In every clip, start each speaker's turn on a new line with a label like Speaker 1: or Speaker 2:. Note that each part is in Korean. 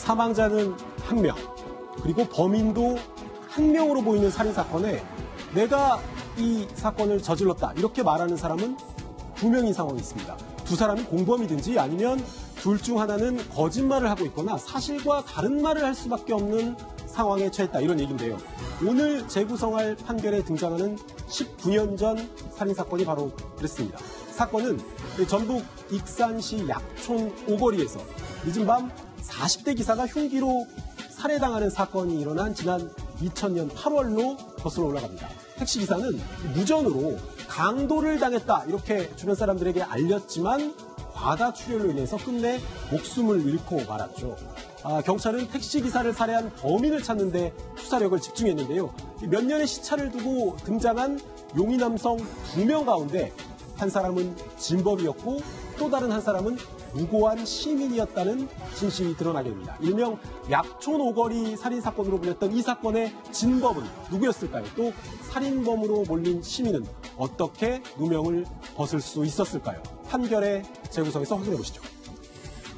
Speaker 1: 사망자는 1명, 그리고 범인도 1명으로 보이는 살인사건에 내가 이 사건을 저질렀다 이렇게 말하는 사람은 2명인 상황이 있습니다. 두 사람이 공범이든지 아니면 둘 중 하나는 거짓말을 하고 있거나 사실과 다른 말을 할 수밖에 없는 상황에 처했다 이런 얘기인데요. 오늘 재구성할 판결에 등장하는 19년 전 살인사건이 바로 그랬습니다. 사건은 전북 익산시 약촌 오거리에서 늦은 밤 40대 기사가 흉기로 살해당하는 사건이 일어난 지난 2000년 8월로 거슬러 올라갑니다. 택시기사는 무전으로 강도를 당했다 이렇게 주변 사람들에게 알렸지만 과다 출혈로 인해서 끝내 목숨을 잃고 말았죠. 경찰은 택시기사를 살해한 범인을 찾는 데 수사력을 집중했는데요. 몇 년의 시차를 두고 등장한 용의 남성 2명 가운데 한 사람은 진범이었고 또 다른 한 사람은 무고한 시민이었다는 진실이 드러나게 됩니다. 일명 약촌 오거리 살인사건으로 불렸던 이 사건의 진범은 누구였을까요? 또 살인범으로 몰린 시민은 어떻게 누명을 벗을 수 있었을까요? 판결의 재구성에서 확인해 보시죠.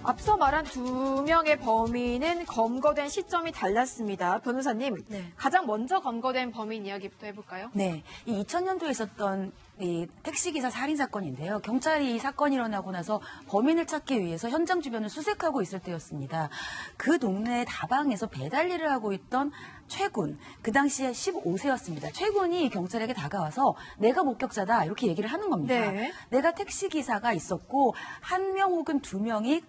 Speaker 2: 앞서 말한 2명의 범인은 검거된 시점이 달랐습니다. 변호사님, 가장 먼저 검거된 범인 이야기부터 해볼까요?
Speaker 3: 네, 이 2000년도에 있었던 이 택시기사 살인사건인데요. 경찰이 이 사건이 일어나고 나서 범인을 찾기 위해서 현장 주변을 수색하고 있을 때였습니다. 그 동네 다방에서 배달 일을 하고 있던 최군, 그 당시에 15세였습니다. 최군이 경찰에게 다가와서 내가 목격자다 이렇게 얘기를 하는 겁니다.
Speaker 2: 네.
Speaker 3: 내가 택시기사가 있었고 1명 혹은 2명이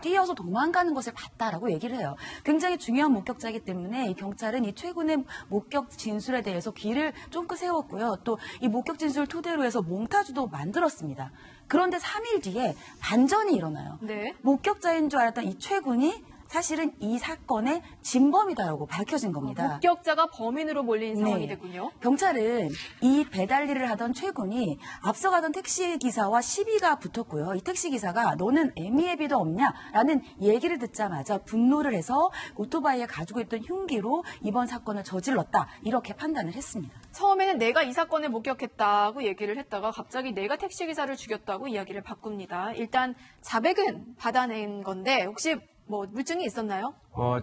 Speaker 3: 뛰어서 도망가는 것을 봤다라고 얘기를 해요. 굉장히 중요한 목격자이기 때문에 이 경찰은 이 최군의 목격 진술에 대해서 귀를 쫑긋 세웠고요. 또 이 목격 진술을 토대로 해서 몽타주도 만들었습니다. 그런데 3일 뒤에 반전이 일어나요.
Speaker 2: 네.
Speaker 3: 목격자인 줄 알았던 이 최군이 사실은 이 사건의 진범이다라고 밝혀진 겁니다.
Speaker 2: 목격자가 범인으로 몰린 상황이
Speaker 3: 네.
Speaker 2: 됐군요.
Speaker 3: 경찰은 이 배달 일을 하던 최군이 앞서가던 택시기사와 시비가 붙었고요. 이 택시기사가 너는 애미애비도 없냐라는 얘기를 듣자마자 분노를 해서 오토바이에 가지고 있던 흉기로 이번 사건을 저질렀다 이렇게 판단을 했습니다.
Speaker 2: 처음에는 내가 이 사건을 목격했다고 얘기를 했다가 갑자기 내가 택시기사를 죽였다고 이야기를 바꿉니다. 일단 자백은 받아낸 건데 혹시 뭐 물증이 있었나요?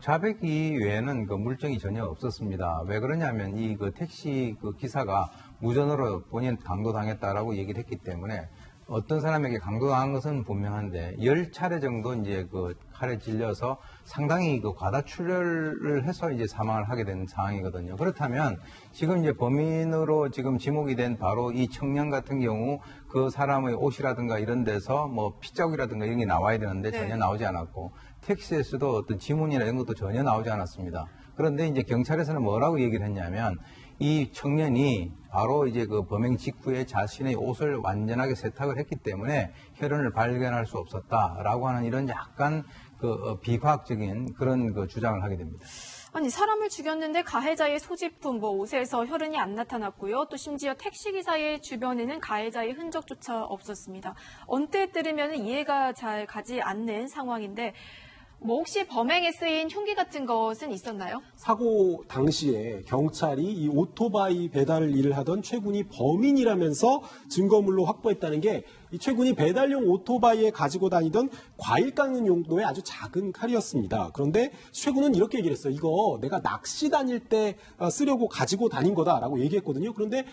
Speaker 4: 자백 이외에는 그 물증이 전혀 없었습니다. 왜 그러냐면 이 그 택시 그 기사가 무전으로 본인 강도당했다라고 얘기를 했기 때문에 어떤 사람에게 강도당한 것은 분명한데 10차례 정도 이제 그 칼에 찔려서 상당히 그 과다 출혈을 해서 이제 사망을 하게 된 상황이거든요. 그렇다면 지금 이제 범인으로 지금 지목이 된 바로 이 청년 같은 경우 그 사람의 옷이라든가 이런 데서 뭐 피자국이라든가 이런 게 나와야 되는데 전혀 나오지 않았고 택시에서도 어떤 지문이나 이런 것도 전혀 나오지 않았습니다. 그런데 이제 경찰에서는 뭐라고 얘기를 했냐면 이 청년이 바로 이제 그 범행 직후에 자신의 옷을 완전하게 세탁을 했기 때문에 혈흔을 발견할 수 없었다라고 하는 이런 약간 그 비과학적인 그런 그 주장을 하게 됩니다.
Speaker 2: 아니 사람을 죽였는데 가해자의 소지품, 뭐 옷에서 혈흔이 안 나타났고요. 또 심지어 택시기사의 주변에는 가해자의 흔적조차 없었습니다. 언뜻 들으면 이해가 잘 가지 않는 상황인데 뭐 혹시 범행에 쓰인 흉기 같은 것은 있었나요?
Speaker 1: 사고 당시에 경찰이 이 오토바이 배달 일을 하던 최군이 범인이라면서 증거물로 확보했다는 게 이 최군이 배달용 오토바이에 가지고 다니던 과일 깎는 용도의 아주 작은 칼이었습니다. 그런데 최군은 이렇게 얘기를 했어요. 이거 내가 낚시 다닐 때 쓰려고 가지고 다닌 거다라고 얘기했거든요. 그런데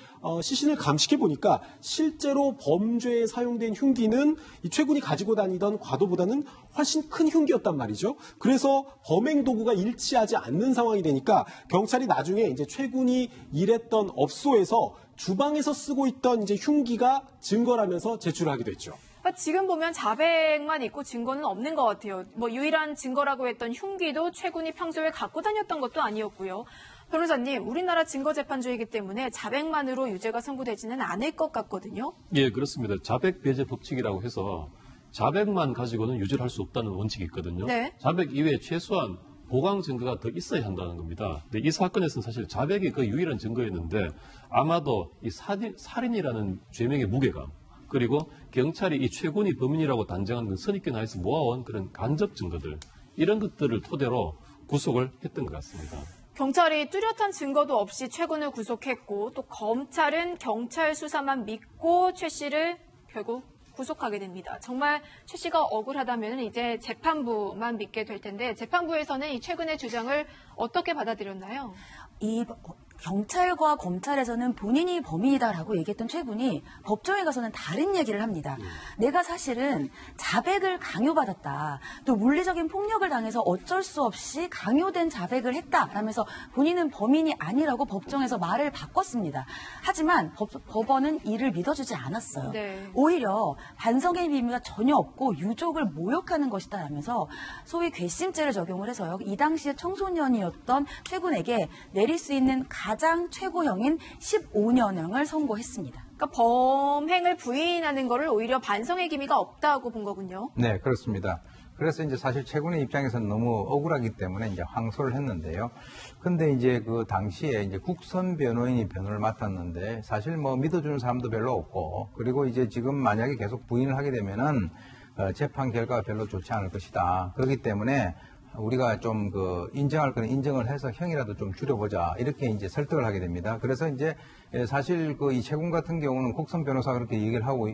Speaker 1: 시신을 감식해 보니까 실제로 범죄에 사용된 흉기는 이 최군이 가지고 다니던 과도보다는 훨씬 큰 흉기였단 말이죠. 그래서 범행 도구가 일치하지 않는 상황이 되니까 경찰이 나중에 이제 최군이 일했던 업소에서 주방에서 쓰고 있던 이제 흉기가 증거라면서 제출을 하게 됐죠.
Speaker 2: 지금 보면 자백만 있고 증거는 없는 것 같아요. 뭐 유일한 증거라고 했던 흉기도 최군이 평소에 갖고 다녔던 것도 아니었고요. 변호사님, 우리나라 증거재판주의이기 때문에 자백만으로 유죄가 선고되지는 않을 것 같거든요.
Speaker 5: 예, 그렇습니다. 자백 배제 법칙이라고 해서 자백만 가지고는 유죄를 할 수 없다는 원칙이 있거든요.
Speaker 2: 네.
Speaker 5: 자백 이외에 최소한 보강 증거가 더 있어야 한다는 겁니다. 근데 이 사건에서는 사실 자백이 그 유일한 증거였는데 아마도 이 살인이라는 죄명의 무게감 그리고 경찰이 이 최군이 범인이라고 단정하는 선입견 하에서 모아온 그런 간접 증거들 이런 것들을 토대로 구속을 했던 것 같습니다.
Speaker 2: 경찰이 뚜렷한 증거도 없이 최군을 구속했고 또 검찰은 경찰 수사만 믿고 최 씨를 결국 구속하게 됩니다. 정말 최 씨가 억울하다면 이제 재판부만 믿게 될 텐데 재판부에서는 이 최근의 주장을 어떻게 받아들였나요?
Speaker 3: 이 경찰과 검찰에서는 본인이 범인이다라고 얘기했던 최군이 법정에 가서는 다른 얘기를 합니다. 내가 사실은 자백을 강요받았다. 또 물리적인 폭력을 당해서 어쩔 수 없이 강요된 자백을 했다라면서 본인은 범인이 아니라고 법정에서 말을 바꿨습니다. 하지만 법원은 이를 믿어주지 않았어요.
Speaker 2: 네.
Speaker 3: 오히려 반성의 의미가 전혀 없고 유족을 모욕하는 것이다라면서 소위 괘씸죄를 적용을 해서요. 이 당시에 청소년이었던 최군에게 내릴 수 있는 가장 최고형인 15년형을 선고했습니다.
Speaker 2: 그러니까 범행을 부인하는 거를 오히려 반성의 기미가 없다고 본 거군요.
Speaker 4: 네, 그렇습니다. 그래서 이제 사실 최군의 입장에서는 너무 억울하기 때문에 이제 항소를 했는데요. 근데 이제 그 당시에 이제 국선 변호인이 변호를 맡았는데 사실 뭐 믿어주는 사람도 별로 없고, 그리고 이제 지금 만약에 계속 부인을 하게 되면은 재판 결과가 별로 좋지 않을 것이다. 그렇기 때문에 우리가 좀 인정할 거는 인정을 해서 형이라도 좀 줄여보자. 이렇게 이제 설득을 하게 됩니다. 그래서 이제 사실 이 최군 같은 경우는 국선 변호사가 그렇게 얘기를 하고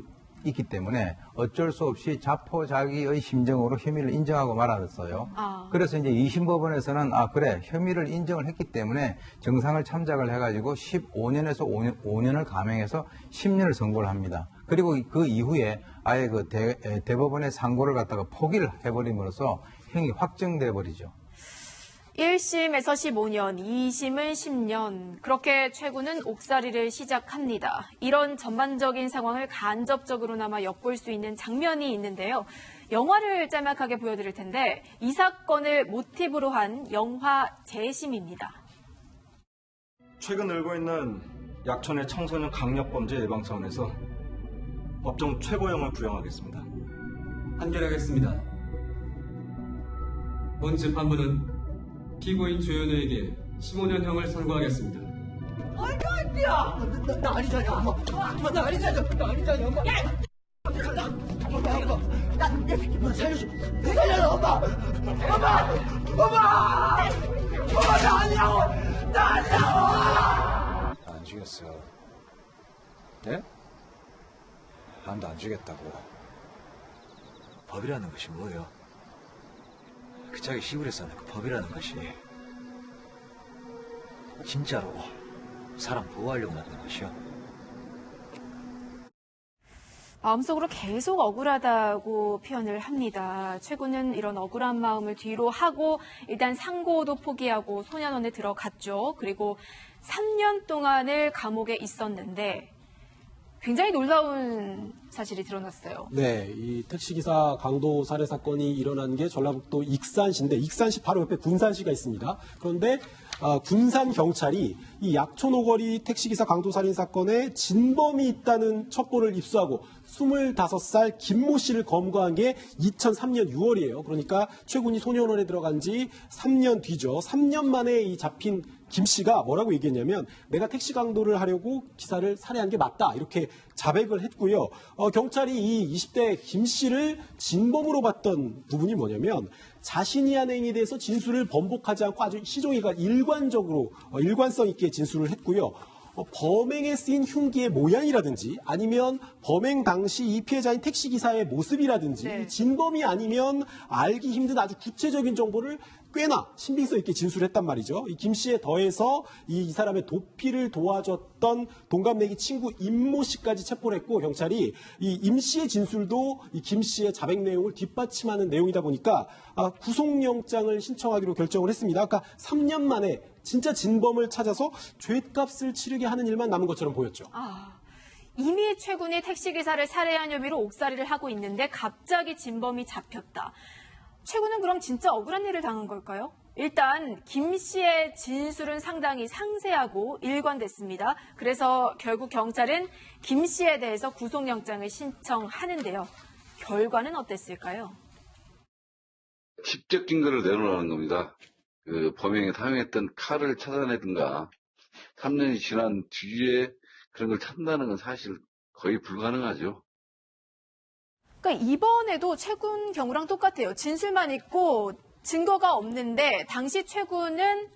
Speaker 4: 있기 때문에 어쩔 수 없이 자포자기의 심정으로 혐의를 인정하고 말았어요. 그래서 이제 2심 법원에서는 그래, 혐의를 인정을 했기 때문에 정상을 참작을 해가지고 15년에서 5년을 감형해서 10년을 선고를 합니다. 그리고 그 이후에 아예 대법원의 상고를 갖다가 포기를 해버림으로써 형이 확정돼 버리죠.
Speaker 2: 1심에서 15년, 2심은 10년. 그렇게 최군은 옥살이를 시작합니다. 이런 전반적인 상황을 간접적으로나마 엿볼 수 있는 장면이 있는데요. 영화를 짤막하게 보여드릴 텐데 이 사건을 모티브로 한 영화 재심입니다.
Speaker 6: 최근 늘고 있는 약촌의 청소년 강력범죄 예방 차원에서 법정 최고형을 구형하겠습니다.
Speaker 7: 판결하겠습니다. 본 재판부는 피고인 조현우에게 15년형을 선고하겠습니다.
Speaker 8: 나 아니잖아. 나 아니잖아. 내 새끼 살려줘. 살려줘, 엄마. 나 아니라고. 나 아니라고.
Speaker 9: 안 주겠어. 네? 마음도 안 주겠다고. 법이라는 것이 뭐예요? 그 자기 시골에 사는 그 법이라는 것이 진짜로 사람 보호하려고 만든 것이요.
Speaker 2: 마음속으로 계속 억울하다고 표현을 합니다. 최군은 이런 억울한 마음을 뒤로 하고 일단 상고도 포기하고 소년원에 들어갔죠. 그리고 3년 동안을 감옥에 있었는데 굉장히 놀라운 사실이 드러났어요.
Speaker 1: 네, 이 택시기사 강도 살해 사건이 일어난 게 전라북도 익산시인데 익산시 바로 옆에 군산시가 있습니다. 그런데 군산 경찰이 이 약촌 오거리 택시기사 강도 살인 사건에 진범이 있다는 첩보를 입수하고 25살 김모 씨를 검거한 게 2003년 6월이에요. 그러니까 최군이 소년원에 들어간 지 3년 뒤죠. 3년 만에 이 잡힌 김 씨가 뭐라고 얘기했냐면 내가 택시 강도를 하려고 기사를 살해한 게 맞다. 이렇게 자백을 했고요. 경찰이 이 20대 김 씨를 진범으로 봤던 부분이 뭐냐면 자신이 한 행위에 대해서 진술을 번복하지 않고 아주 시종일관 일관적으로 일관성 있게 진술을 했고요. 범행에 쓰인 흉기의 모양이라든지 아니면 범행 당시 이 피해자인 택시기사의 모습이라든지
Speaker 2: 네.
Speaker 1: 진범이 아니면 알기 힘든 아주 구체적인 정보를 꽤나 신빙성 있게 진술했단 말이죠. 이 김 씨에 더해서 이 사람의 도피를 도와줬던 동갑내기 친구 임모 씨까지 체포를 했고 경찰이 이 임 씨의 진술도 이 김 씨의 자백 내용을 뒷받침하는 내용이다 보니까 구속영장을 신청하기로 결정을 했습니다. 그러니까 3년 만에 진짜 진범을 찾아서 죗값을 치르게 하는 일만 남은 것처럼 보였죠.
Speaker 2: 이미 최군이 택시기사를 살해한 혐의로 옥살이를 하고 있는데 갑자기 진범이 잡혔다. 최군은 그럼 진짜 억울한 일을 당한 걸까요? 일단 김 씨의 진술은 상당히 상세하고 일관됐습니다. 그래서 결국 경찰은 김 씨에 대해서 구속영장을 신청하는데요. 결과는 어땠을까요?
Speaker 10: 직접 증거를 내놓으라는 겁니다. 그 범행에 사용했던 칼을 찾아내든가 3년이 지난 뒤에 그런 걸 찾는다는 건 사실 거의 불가능하죠.
Speaker 2: 그러니까 이번에도 최군 경우랑 똑같아요. 진술만 있고 증거가 없는데 당시 최군은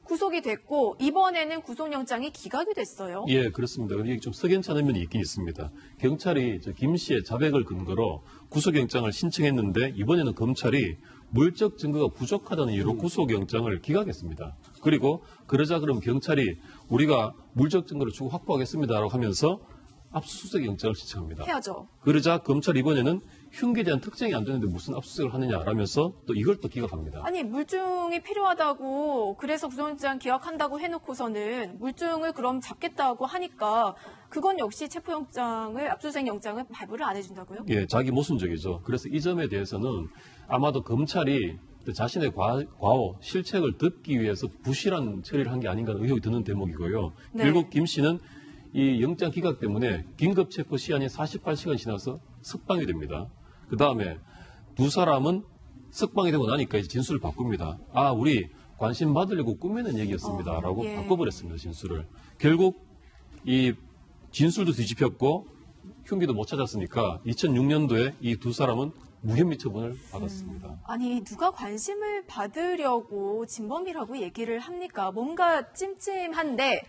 Speaker 2: 구속이 됐고 이번에는 구속영장이 기각이 됐어요.
Speaker 5: 예, 그렇습니다. 이게 좀 석연치 않은 면이 있긴 있습니다. 경찰이 김 씨의 자백을 근거로 구속영장을 신청했는데 이번에는 검찰이 물적 증거가 부족하다는 이유로 구속영장을 기각했습니다. 그리고 그러자 그럼 경찰이 우리가 물적 증거를 주고 확보하겠습니다라고 하면서 압수수색 영장을 신청합니다.
Speaker 2: 해야죠.
Speaker 5: 그러자 검찰 이번에는 흉기에 대한 특정이 안 되는데 무슨 압수수색을 하느냐라면서 또 이걸 또 기각합니다.
Speaker 2: 아니 물증이 필요하다고 그래서 구속영장 기각한다고 해놓고서는 물증을 그럼 잡겠다고 하니까 그건 역시 체포영장을 압수수색 영장을 발부를 안 해준다고요?
Speaker 5: 예, 자기 모순적이죠. 그래서 이 점에 대해서는 아마도 검찰이 자신의 과오, 실책을 덮기 위해서 부실한 처리를 한 게 아닌가 의혹이 드는 대목이고요.
Speaker 2: 네.
Speaker 5: 결국 김 씨는 이 영장 기각 때문에 긴급 체포 시한이 48시간 지나서 석방이 됩니다. 그 다음에 두 사람은 석방이 되고 나니까 이제 진술을 바꿉니다. 아, 우리 관심 받으려고 꾸며낸 얘기였습니다. 라고
Speaker 2: 예.
Speaker 5: 바꿔버렸습니다, 진술을. 결국 이 진술도 뒤집혔고 흉기도 못 찾았으니까 2006년도에 이 두 사람은 무혐의 처분을 받았습니다.
Speaker 2: 아니 누가 관심을 받으려고 진범이라고 얘기를 합니까? 뭔가 찜찜한데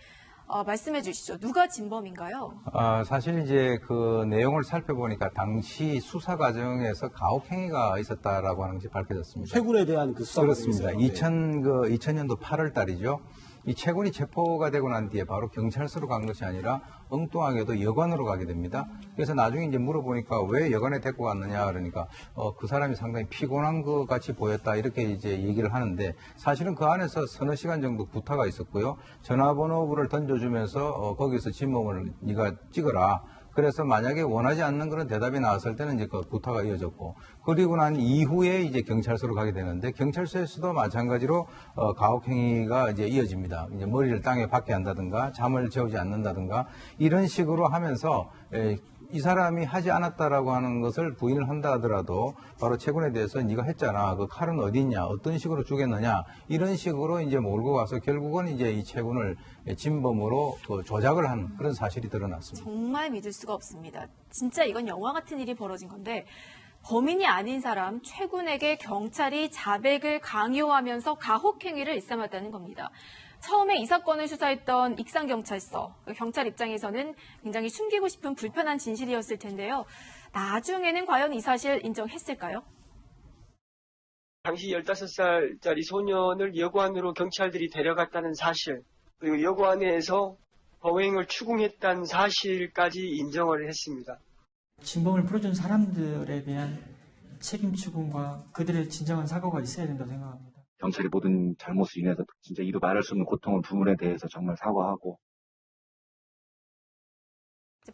Speaker 2: 말씀해 주시죠. 누가 진범인가요?
Speaker 4: 사실 이제 그 내용을 살펴보니까 당시 수사 과정에서 가혹행위가 있었다라고 하는 것이 밝혀졌습니다.
Speaker 1: 최군에 대한 그 수사
Speaker 4: 그렇습니다.
Speaker 1: 과정에서요.
Speaker 4: 2000년도 8월 달이죠. 이 최군이 체포가 되고 난 뒤에 바로 경찰서로 간 것이 아니라 엉뚱하게도 여관으로 가게 됩니다. 그래서 나중에 이제 물어보니까 왜 여관에 데리고 갔느냐 그러니까 그 사람이 상당히 피곤한 것 같이 보였다 이렇게 이제 얘기를 하는데 사실은 그 안에서 서너 시간 정도 구타가 있었고요. 전화번호부를 던져주면서 거기서 진범을 네가 찍어라. 그래서 만약에 원하지 않는 그런 대답이 나왔을 때는 이제 그 구타가 이어졌고, 그리고 난 이후에 이제 경찰서로 가게 되는데, 경찰서에서도 마찬가지로, 가혹행위가 이제 이어집니다. 이제 머리를 땅에 박게 한다든가, 잠을 재우지 않는다든가, 이런 식으로 하면서, 이 사람이 하지 않았다라고 하는 것을 부인을 한다 하더라도 바로 최군에 대해서 네가 했잖아. 그 칼은 어디 있냐? 어떤 식으로 죽였느냐? 이런 식으로 이제 몰고 가서 결국은 이제 이 최군을 진범으로 조작을 한 그런 사실이 드러났습니다.
Speaker 2: 정말 믿을 수가 없습니다. 진짜 이건 영화 같은 일이 벌어진 건데 범인이 아닌 사람 최군에게 경찰이 자백을 강요하면서 가혹행위를 일삼았다는 겁니다. 처음에 이 사건을 수사했던 익산경찰서, 경찰 입장에서는 굉장히 숨기고 싶은 불편한 진실이었을 텐데요. 나중에는 과연 이 사실 인정했을까요?
Speaker 11: 당시 15살짜리 소년을 여관으로 경찰들이 데려갔다는 사실, 그리고 여관에서 범행을 추궁했다는 사실까지 인정을 했습니다.
Speaker 12: 진범을 풀어준 사람들에 대한 책임 추궁과 그들의 진정한 사과가 있어야 된다고 생각합니다.
Speaker 13: 경찰이 모든 잘못을 인해서 진짜 이루 말할 수 없는 고통을 부분에 대해서 정말 사과하고.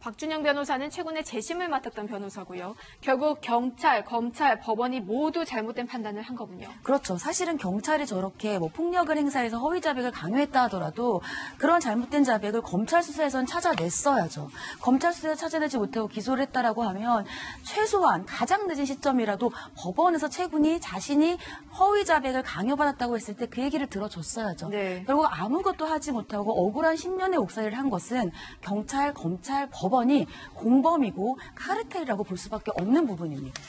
Speaker 2: 박준영 변호사는 최근에 재심을 맡았던 변호사고요. 결국 경찰, 검찰, 법원이 모두 잘못된 판단을 한 거군요.
Speaker 3: 그렇죠. 사실은 경찰이 저렇게 폭력을 행사해서 허위 자백을 강요했다 하더라도 그런 잘못된 자백을 검찰 수사에서는 찾아냈어야죠. 검찰 수사에서 찾아내지 못하고 기소를 했다라고 하면 최소한 가장 늦은 시점이라도 법원에서 최군이 자신이 허위 자백을 강요받았다고 했을 때 그 얘기를 들어줬어야죠.
Speaker 2: 네.
Speaker 3: 결국 아무것도 하지 못하고 억울한 10년의 옥살이를 한 것은 경찰, 검찰, 법원이 공범이고 카르텔이라고 볼 수밖에 없는 부분입니다.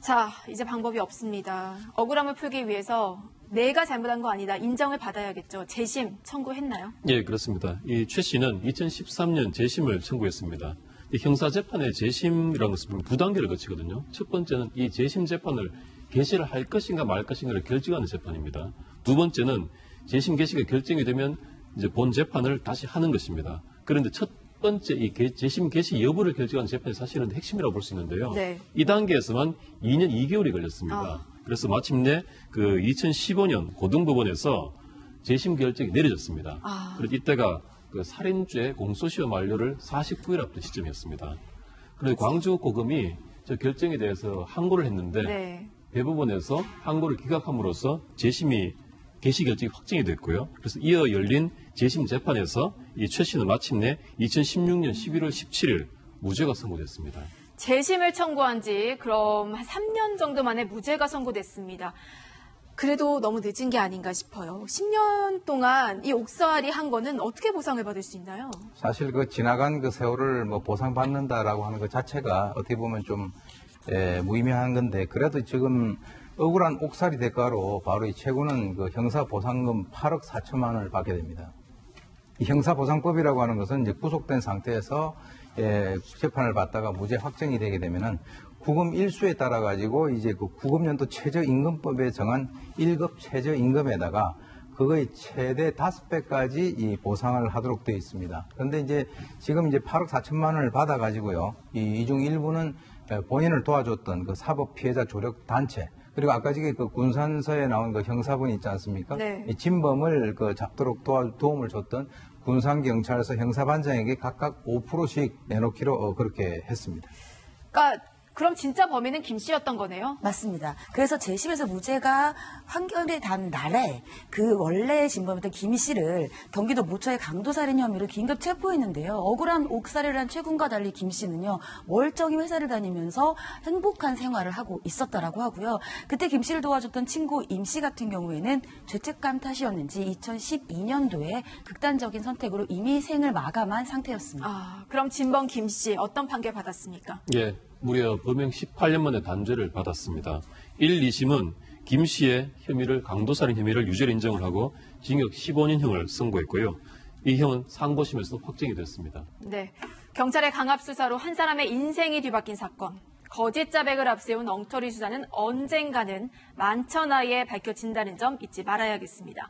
Speaker 2: 자, 이제 방법이 없습니다. 억울함을 풀기 위해서 내가 잘못한 거 아니다. 인정을 받아야겠죠. 재심 청구했나요?
Speaker 5: 예, 그렇습니다. 이 최 씨는 2013년 재심을 청구했습니다. 이 형사재판의 재심이라는 것은 두 단계를 거치거든요. 첫 번째는 이 재심 재판을 개시를 할 것인가 말 것인가를 결정하는 재판입니다. 두 번째는 재심 개시가 결정이 되면 이제 본 재판을 다시 하는 것입니다. 그런데 첫 번째 이 재심 개시 여부를 결정하는 재판이 사실은 핵심이라고 볼 수 있는데요.
Speaker 2: 네.
Speaker 5: 이 단계에서만 2년 2개월이 걸렸습니다. 그래서 마침내 그 2015년 고등법원에서 재심 결정이 내려졌습니다. 그래서 이때가 그 살인죄 공소시효 만료를 49일 앞둔 시점이었습니다. 그런데 광주고검이 저 결정에 대해서 항고를 했는데
Speaker 2: 네.
Speaker 5: 대법원에서 항고를 기각함으로써 재심이 개시 결정이 확정이 됐고요. 그래서 이어 열린 재심 재판에서 이 최 씨는 마침내 2016년 11월 17일 무죄가 선고됐습니다.
Speaker 2: 재심을 청구한 지 그럼 한 3년 정도 만에 무죄가 선고됐습니다. 그래도 너무 늦은 게 아닌가 싶어요. 10년 동안 이 옥살이 한 거는 어떻게 보상을 받을 수 있나요?
Speaker 4: 사실 그 지나간 그 세월을 뭐 보상받는다라고 하는 것 자체가 어떻게 보면 좀 무의미한 건데, 그래도 지금 억울한 옥살이 대가로 바로 이 최고는 그 형사보상금 8억 4천만 원을 받게 됩니다. 이 형사보상법이라고 하는 것은 이제 구속된 상태에서 재판을 받다가 무죄 확정이 되게 되면은 구금 일수에 따라 가지고 이제 그 구금연도 최저임금법에 정한 1급 최저임금에다가 그거의 최대 5배까지 이 보상을 하도록 되어 있습니다. 그런데 이제 지금 이제 8억 4천만 원을 받아 가지고요. 이중 일부는 본인을 도와줬던 그 사법 피해자 조력 단체, 그리고 아까 저기 그 군산서에 나온 그 형사분 있지 않습니까?
Speaker 2: 네.
Speaker 4: 이 진범을 그 잡도록 도움을 줬던 군산경찰서 형사반장에게 각각 5%씩 내놓기로 그렇게 했습니다.
Speaker 2: 그러니까 그럼 진짜 범인은 김 씨였던 거네요?
Speaker 3: 맞습니다. 그래서 재심에서 무죄가 판결이 단 날에 그 원래 진범이었던 김 씨를 경기도 모처의 강도살인 혐의로 긴급 체포했는데요. 억울한 옥살이를 한 최군과 달리 김 씨는요, 멀쩡히 회사를 다니면서 행복한 생활을 하고 있었다라고 하고요. 그때 김 씨를 도와줬던 친구 임 씨 같은 경우에는 죄책감 탓이었는지 2012년도에 극단적인 선택으로 이미 생을 마감한 상태였습니다.
Speaker 2: 아, 그럼 진범 김 씨 어떤 판결 받았습니까?
Speaker 5: 예, 무려 범행 18년 만에 단죄를 받았습니다. 1, 2심은 김 씨의 혐의를 강도살인 혐의를 유죄로 인정을 하고 징역 15년형을 선고했고요. 이 형은 상고심에서 확정이 됐습니다.
Speaker 2: 네, 경찰의 강압 수사로 한 사람의 인생이 뒤바뀐 사건. 거짓 자백을 앞세운 엉터리 수사는 언젠가는 만천하에 밝혀진다는 점 잊지 말아야겠습니다.